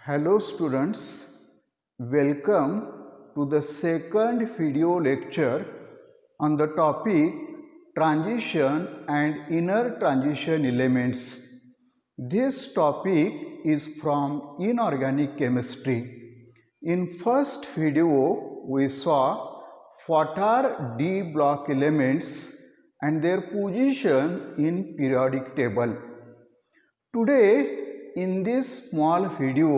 Hello students, welcome to the second video lecture on the topic transition and inner transition elements. This topic is from inorganic chemistry. In first video we saw what are d block elements and their position in periodic table. Today in this small video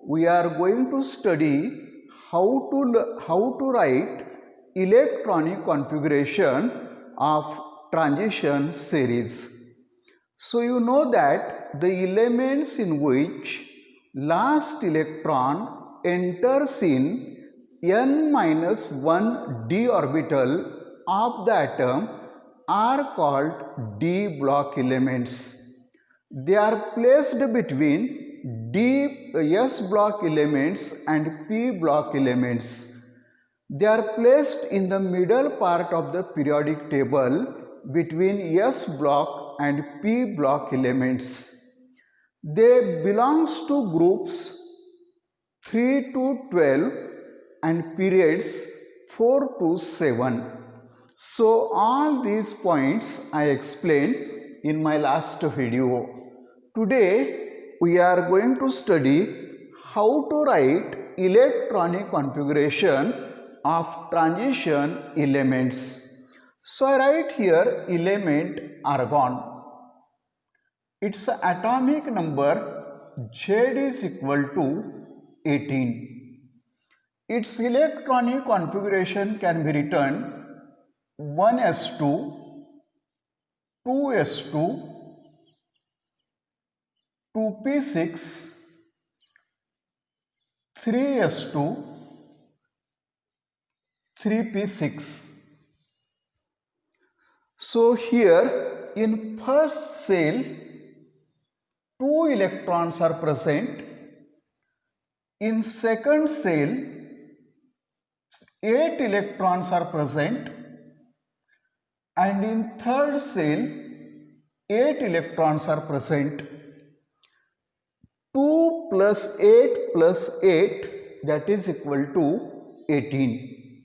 we are going to study how to write electronic configuration of transition series. So you know that the elements in which last electron enters in n-1 d orbital of the atom are called d block elements. They are placed between S block elements and P block elements. They are placed in the middle part of the periodic table between S block and P block elements. They belongs to groups 3 to 12 and periods 4 to 7. So all these points I explained in my last video. Today we are going to study how to write electronic configuration of transition elements. So I write here element argon. Its atomic number Z is equal to 18. Its electronic configuration can be written 1s2, 2s2, 2p6, 3s2, 3p6. So here in first cell 2 electrons are present. In second cell 8 electrons are present, and in third cell 8 electrons are present. 2 plus 8 plus 8, that is equal to 18.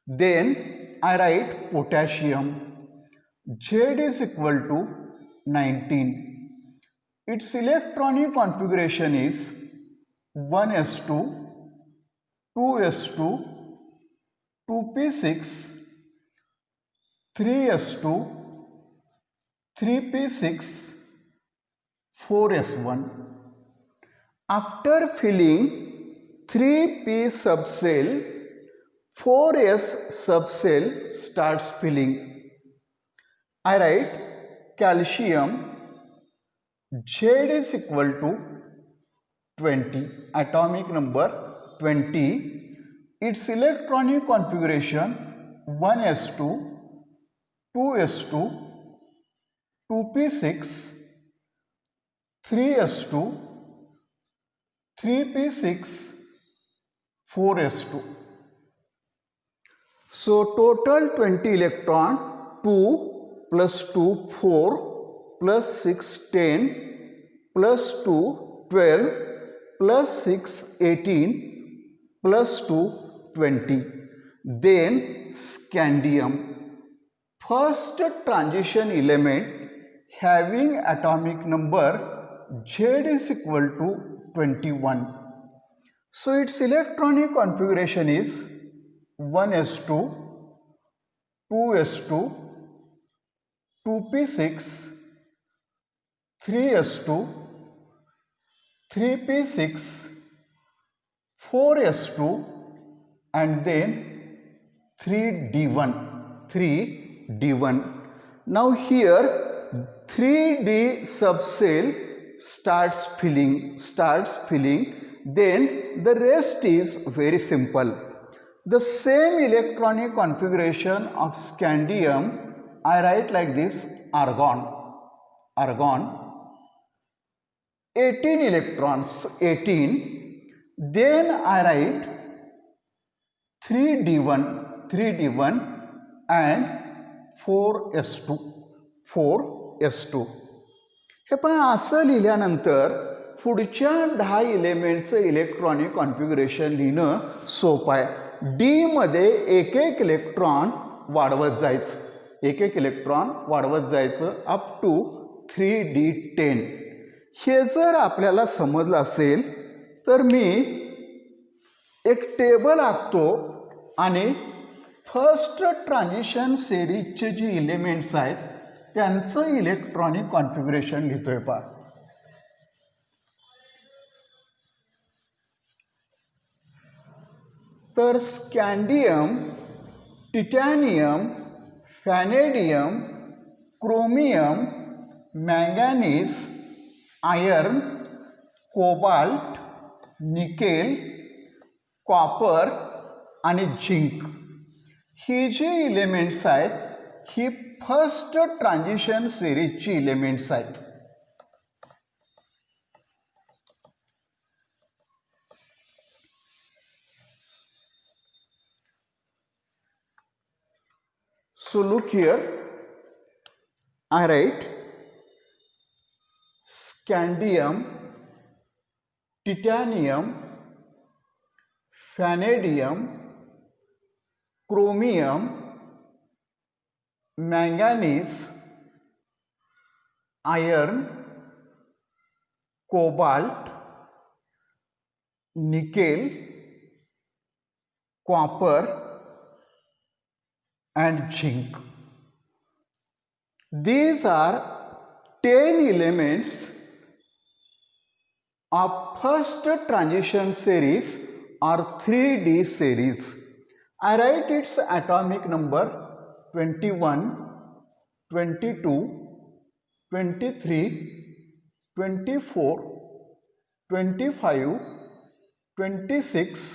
Then I write potassium. Z is equal to 19. Its electronic configuration is 1s2, 2s2, 2p6, 3s2, 3p6, 4s1. After filling 3p subcell, 4s subcell starts filling. I write calcium. Z is equal to 20, atomic number 20. Its electronic configuration 1s2, 2s2, 2p6, 3s2, 3p6, 4s2. So total 20 electron, 2 plus 2 4 plus 6 10 plus 2 12 plus 6 18 plus 2 20. Then scandium, first transition element having atomic number Z is equal to 21. So its electronic configuration is 1s2, 2s2, 2p6, 3s2, 3p6, 4s2, and then 3d1. Now here 3d subcell starts filling, then the rest is very simple. The same electronic configuration of scandium I write like this: argon, 18 electrons, 18. Then I write 3d1 and 4s2. हे पण असं लिहिल्यानंतर पुढच्या 10 एलिमेंटचं electronic configuration लिहिणं सोपं आहे. D मध्ये एक एक electron वाढवत जायचं, एक एक इलेक्ट्रॉन वाढवत जायचं अप टू 3d10. हे जर आपल्याला समजलं असेल तर मी एक टेबल आखतो आणि फर्स्ट ट्रान्झिशन सिरीजचे जे एलिमेंट्स आहेत त्यांचं इलेक्ट्रॉनिक कॉन्फिगरेशन लिहितोय पहा. तर scandium, titanium, vanadium, chromium, manganese, iron, cobalt, nickel, copper आणि झिंक ही जी एलिमेंट्स आहेत ही फर्स्ट ट्रान्झिशन सिरीजची एलिमेंट्स आहेत. So look here, I write scandium, titanium, vanadium, chromium, manganese, iron, cobalt, nickel, copper and zinc. These are 10 elements of first transition series or 3D series. I write its atomic number 21, 22, 23, 24, 25, 26,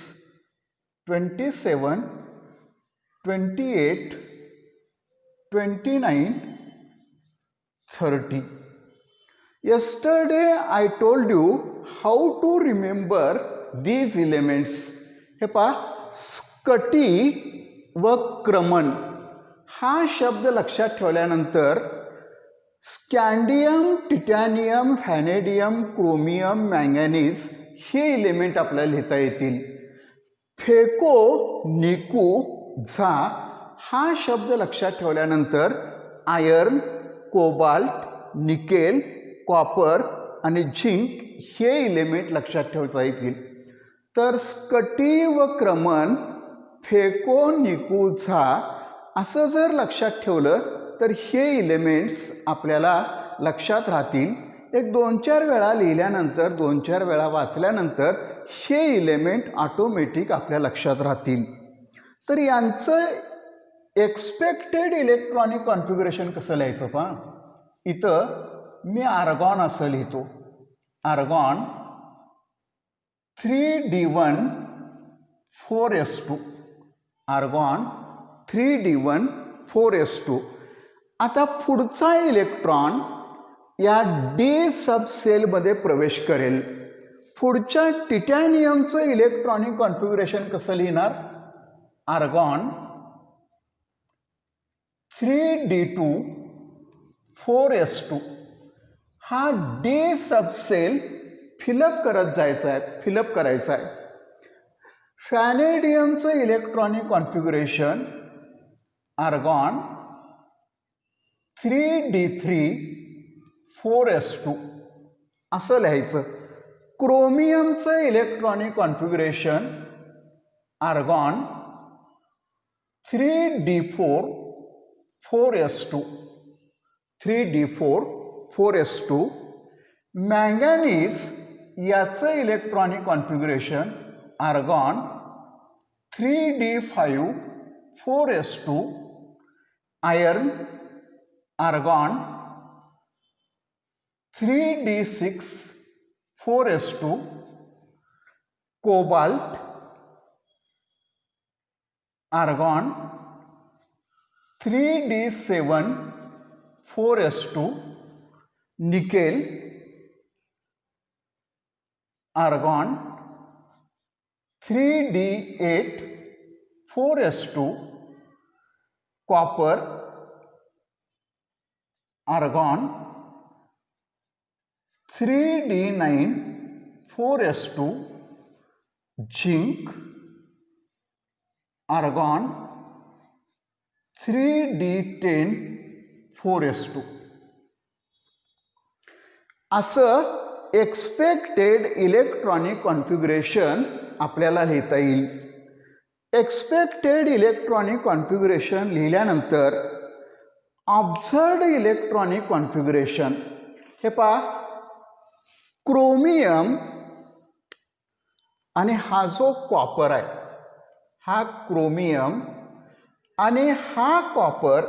27, 28, 29, 30. Yesterday I told you how to remember these elements. हे पहा, Scotty व क्रमन हा शब्द लक्षात ठेवल्यानंतर स्कँडियम, titanium, vanadium, chromium, manganese हे element आपल्याला लिहिता येतील. Phaco, निकू, झा हा शब्द लक्षात ठेवल्यानंतर आयर्न, कोबाल्ट, निकेल, कॉपर आणि झिंक हे एलिमेंट लक्षात ठेवता येतील. तर स्कटी व क्रमन, फेको, निकू, झा असं जर लक्षात ठेवलं तर हे एलिमेंट्स आपल्याला लक्षात राहतील. एक 2-4 वेळा लिहिल्यानंतर, 2-4 वेळा वाचल्यानंतर हे एलिमेंट ऑटोमॅटिक आपल्या लक्षात राहतील. तर यांचं एक्सपेक्टेड इलेक्ट्रॉनिक कॉन्फिगरेशन कसं लिहायचं पहा. इथं मी आर्गॉन असं लिहितो. Argon 3d1 4s2. Argon 3d1 4s2. आता पुढचा इलेक्ट्रॉन या डी सबसेलमध्ये प्रवेश करेल. पुढच्या टिटॅनियमचं इलेक्ट्रॉनिक कॉन्फिगरेशन कसं लिहिणार. Argon 3d2 4s2. हा डी सबसेल फिलअप करत जायचा आहे, फिलअप करायचा आहे. व्हॅनेडियमचं electronic configuration argon 3d3 4s2 असं लिहायचं. क्रोमियमचं electronic configuration argon 3d4 4s2 3d4 4s2. Manganese याचं electronic configuration argon 3d5 4s2. Iron argon 3d6 4s2. Cobalt argon 3d7 4s2. Nickel argon 3d8 4s2. Copper argon 3d9 4s2, zinc, argon 3d10 4s2. असं expected electronic configuration आपल्याला लिहिता येईल. Expected electronic configuration लिहिल्यानंतर observed electronic configuration हे पहा, chromium आणि हा जो कॉपर आहे, हा क्रोमियम आणि हा कॉपर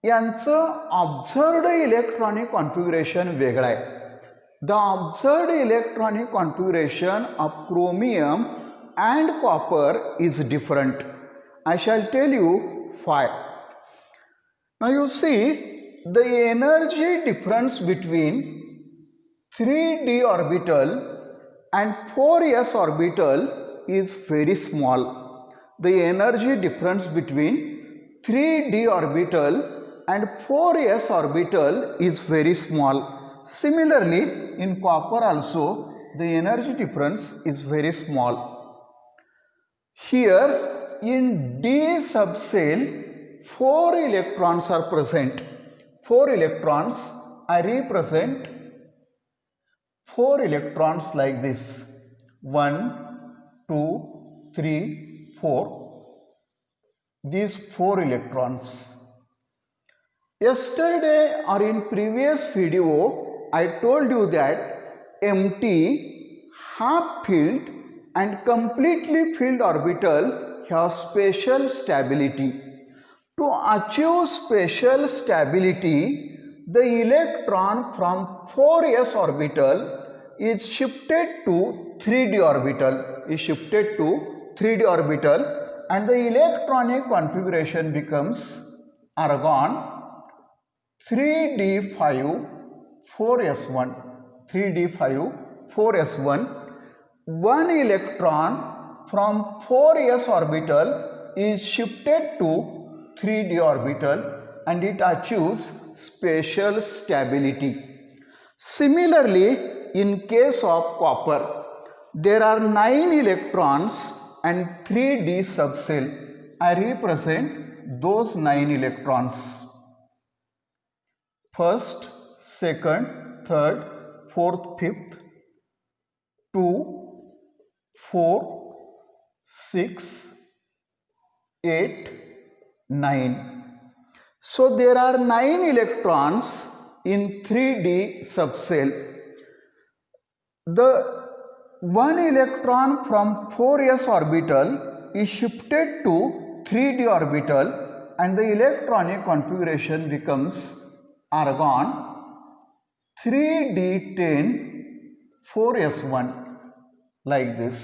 यांचं ऑब्झर्व्ड इलेक्ट्रॉनिक कॉन्फिगरेशन वेगळं आहे. The observed electronic configuration of chromium and copper is different. I shall tell you why. Now you see, the energy difference between 3d orbital and 4s orbital is very small. The energy difference between 3d orbital and 4s orbital is very small. Similarly, in copper also the energy difference is very small. Here in d subcell 4 electrons are present. 4 electrons, I represent 4 electrons like this: 1, 2, 3, 4. These 4 electrons. Yesterday or in previous video I told you that empty, half filled and completely filled orbital have spatial stability. To achieve spatial stability, the electron from 4s orbital is shifted to 3d orbital, and the electronic configuration becomes argon 3d5 4s1, 3d5 4s1. One electron from 4s orbital is shifted to 3d orbital and it achieves spatial stability. Similarly, in case of copper, there are 9 electrons and 3d subcell. I represent those 9 electrons. First, second, third, fourth, fifth, 2, 4, 6, 8, 9. So there are 9 electrons in 3d subcell. The one electron from 4s orbital is shifted to 3d orbital and the electronic configuration becomes argon 3d10 4s1, like this,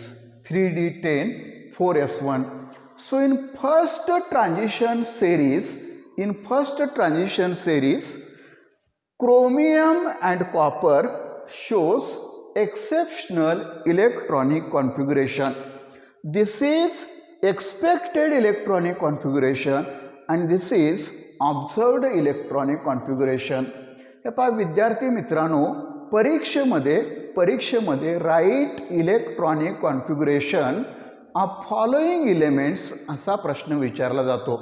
3d10 4s1. So in first transition series, chromium and copper shows exceptional electronic configuration. This is expected electronic configuration and this is observed electronic configuration. हे पहा विद्यार्थी मित्रांनो, परीक्षेमध्ये write electronic configuration of following elements असा प्रश्न विचारला जातो.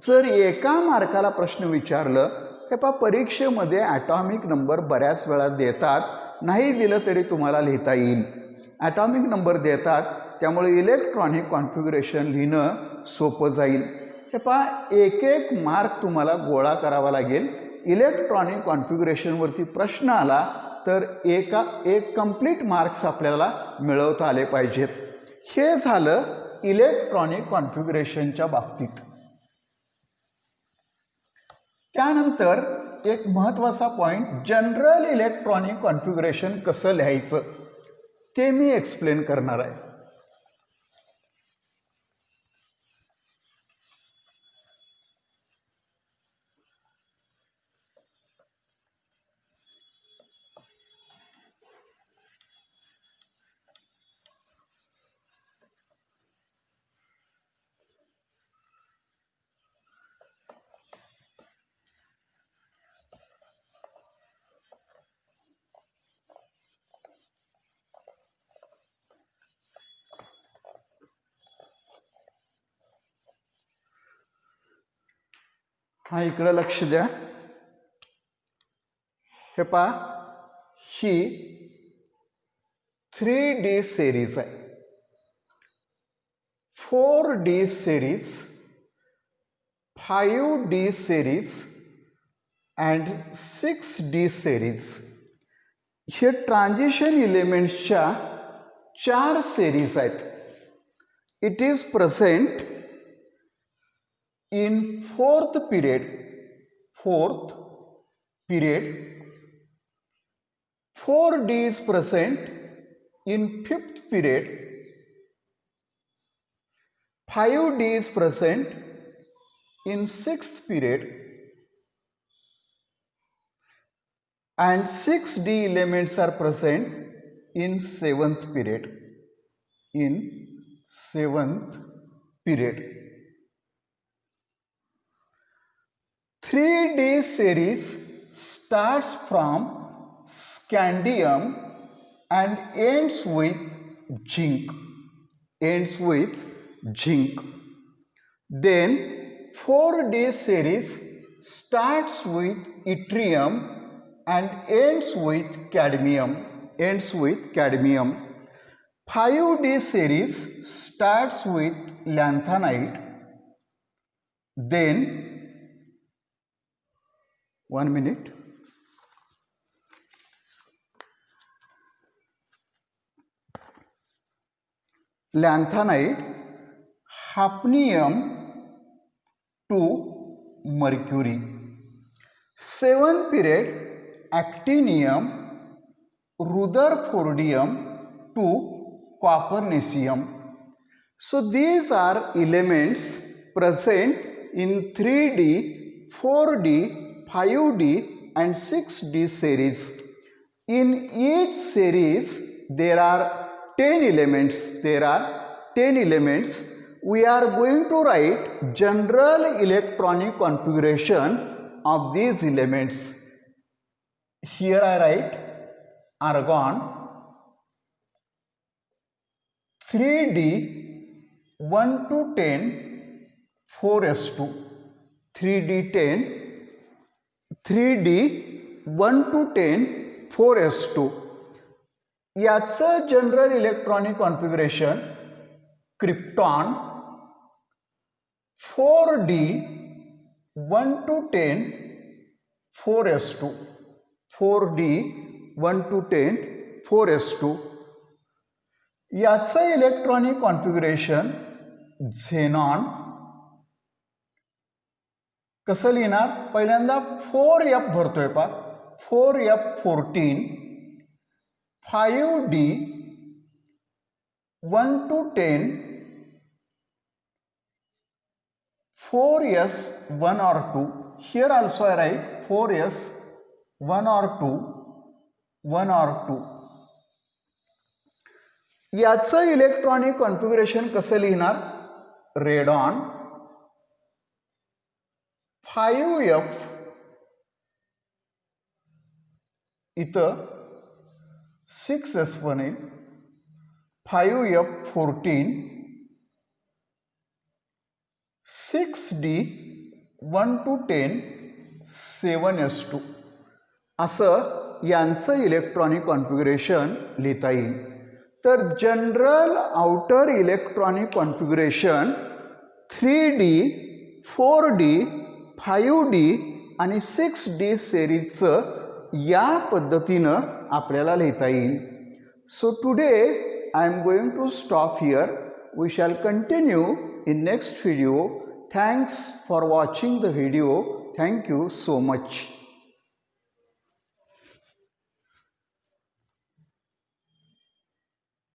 जर एका मार्काला प्रश्न विचारलं, हे पहा परीक्षेमध्ये ॲटॉमिक नंबर बऱ्याच वेळा देतात, नाही दिलं तरी तुम्हाला लिहिता येईल. ॲटॉमिक नंबर देतात, त्यामुळे इलेक्ट्रॉनिक कॉन्फिगरेशन लिहिणं सोपं जाईल. हे पहा एक एक मार्क तुम्हाला गोळा करावा लागेल. इलेक्ट्रॉनिक कॉन्फिगरेशनवरती प्रश्न आला तर एक कंप्लीट मार्क्स आपल्याला मिळवता आले पाहिजेत. हे झालं इलेक्ट्रॉनिक कॉन्फिगरेशनच्या बाबतीत. त्यानंतर एक महत्त्वाचा पॉईंट, जनरल इलेक्ट्रॉनिक कॉन्फिगरेशन कसं लिहायचं ते मी एक्सप्लेन करणार आहे. हा इकडे लक्ष द्या. हे पहा, ही 3D सिरीज आहे. 4D series, 5D series and 6D series. हे ट्रान्झिशन एलिमेंट्सच्या 4 series आहेत. It is present in fourth period. 4D is present in fifth period. 5D is present in sixth period, and 6D elements are present in seventh period. In seventh period. 3D series starts from scandium and ends with zinc. Then 4D series starts with yttrium and ends with cadmium. 5D series starts with lanthanide. Then 1 minute. Lanthanide, hafnium to mercury. 7th period, actinium, rutherfordium to copernicium. So these are elements present in 3D, 4D, 5D and 6D series. In each series there are 10 elements. We are going to write general electronic configuration of these elements. Here I write argon 3D 1 to 10 4s2. 3D 1 to 10 4s2. याचं general electronic configuration krypton 4D 1 to 10 4s2. 4D 1 to 10 4s2. याचं electronic configuration xenon कसं लिहिणार? पहिल्यांदा 4f भरतोय पा 4f14. 5D 1 to 10 4s 1 or 2. Here also I write 4s 1 or 2. याचं electronic configuration कसं लिहिणार? रेडॉन 5f इथं 6s1 येईल. 5f14. 6D 1 to 10 7s2. असं यांचं इलेक्ट्रॉनिक कॉन्फिगरेशन लिहिता येईल. तर general outer electronic configuration 3D 4D 5D आणि 6D सिरीजचं या पद्धतीनं आपल्याला लिहिता येईल. So today I am going to stop here. We shall continue in next video. Thanks for watching the video. Thank you so much.